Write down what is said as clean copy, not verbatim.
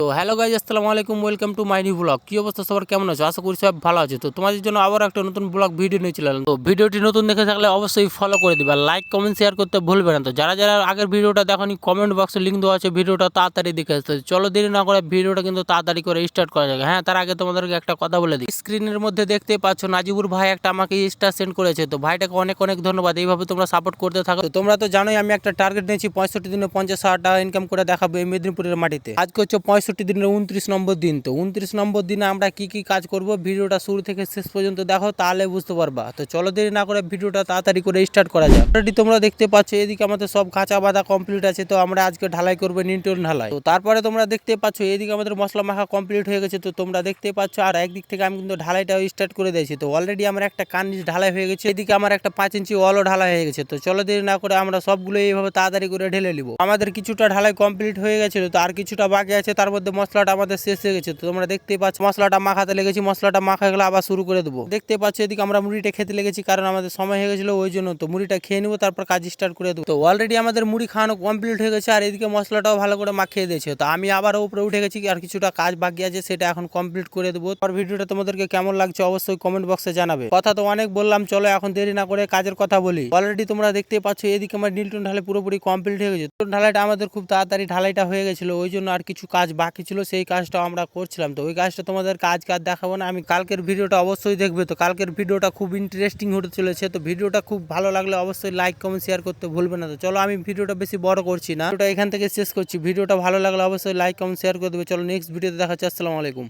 তো hello guys, আসসালামু আলাইকুম, welcome to my new blog. কি অবস্থা সবার, কেমন আছো? আশা করি সব ভালো আছে। তো তোমাদের জন্য আবার একটা নতুন ব্লগ ভিডিও নিয়ে চলে এলাম। তো ভিডিওটি নতুন দেখে থাকলে অবশ্যই ফলো করে দিবা, লাইক কমেন্ট শেয়ার করতে ভুলবে না। তো যারা যারা আগের ভিডিওটা দেখোনি, কমেন্ট বক্সে লিঙ্ক দেওয়া আছে, ভিডিওটা তাড়াতাড়ি দেখে আসতে। চলো দেরি না করে ভিডিওটা কিন্তু তাড়াতাড়ি করে স্টার্ট করা যাবে। হ্যাঁ, তার আগে তোমাদেরকে একটা কথা বলে দিই। স্ক্রিনের মধ্যে দেখতে পাচ্ছ নাজিবুর ভাই একটা আমাকে স্টার সেন্ড করেছে। তো ভাইটাকে অনেক অনেক ধন্যবাদ। এইভাবে তোমরা সাপোর্ট করতে থাকো। তো তোমরা তো জানোই আমি একটা টার্গেট নিয়েছি 65 দিনে 50,000 টাকা ইনকাম করে দেখাবো এই মেদিনীপুরের মাটিতে। আজকে হচ্ছে 65 দিনের 29 নম্বর দিন। তো 29 নম্বর দিনে আমরা কি কি কাজ করব, ভিডিওটা শুরু থেকে শেষ পর্যন্ত দেখো, তাহলে বুঝতে পারবা। তো চলো দেরি না করে ভিডিওটা তাড়াতাড়ি করে স্টার্ট করা যাক। অলরেডি তোমরা দেখতে পাচ্ছ এদিকে আমাদের সব কাঁচা বাঁধা কমপ্লিট আছে। তো আমরা আজকে ঢালাই করবো, নিউটন ঢালাই। তো তারপরে তোমরা দেখতে পাচ্ছ এদিকে আমাদের মশলা মাখা কমপ্লিট হয়ে গেছে। তো তোমরা দেখতে পাচ্ছ আর একদিক থেকে আমি কিন্তু ঢালাইটাও স্টার্ট করে দিয়েছি। তো অলরেডি আমার একটা কার্নিশ ঢালাই হয়ে গেছে, এদিকে আমার একটা 5 ইঞ্চি ওয়ালও ঢালাই হয়ে গেছে। তো চলো দেরি না করে আমরা সবগুলো এইভাবে তাড়াতাড়ি করে ঢেলে নিব। আমাদের কিছুটা ঢালাই কমপ্লিট হয়ে গেছিল, তো আর কিছুটা বাকি আছে। তার মধ্যে মশলাটা আমাদের শেষ হয়ে গেছে। তো তোমরা দেখতে পাচ্ছ মশলাটা মাখাতে লেগেছি, মশলাটা মাখা গেলে আবার শুরু করে দেবো। দেখতে পাচ্ছ এদিকে আমরা মুড়িটা খেতে লেগেছি, কারণ আমাদের সময় হয়ে গেছিল ওই জন্য। তো মুড়িটা খেয়ে নিবো, তারপর কাজ স্টার্ট করে দেবো। তো অলরেডি আমাদের মুড়ি খাওয়ানো কমপ্লিট হয়ে গেছে, আর এদিকে মশলাটাও ভালো করে মাখিয়ে দিয়েছে। তো আমি আবার উপরে উঠে গেছি, আর কিছুটা কাজ বাকি আছে, সেটা এখন কমপ্লিট করে দেবো। আর ভিডিওটা তোমাদেরকে কেমন লাগছে অবশ্যই কমেন্ট বক্সে জানাবে। কথা তো অনেক বললাম, চলো এখন দেরি না করে কাজের কথা বলি। অলরেডি তোমরা দেখতে পাচ্ছ এদিকে আমার নিউটন ঢালাই পুরোপুরি কমপ্লিট হয়ে গেছে। ঢালাইটা আমাদের খুব তাড়াতাড়ি ঢালাইটা হয়ে গেছিল, ওই জন্য আর কিছু কাজ বাকি ছিল, সেই কাজটাও আমরা করছিলাম। তো ওই কাজটা তোমাদের কাজ দেখাবো না, আমি কালকের ভিডিওটা অবশ্যই দেখবে। তো কালকের ভিডিওটা খুব ইন্টারেস্টিং হতে চলেছে। তো ভিডিওটা খুব ভালো লাগলে অবশ্যই লাইক কমেন্ট শেয়ার করতে ভুলবে না। তো চলো আমি ভিডিওটা বেশি বড় করছি না, ভিডিওটা এখান থেকে শেষ করছি। ভিডিওটা ভালো লাগলে অবশ্যই লাইক কমেন্ট শেয়ার করে দেবে। চলো নেক্সট ভিডিওতে দেখা হচ্ছে। আসসালামু আলাইকুম।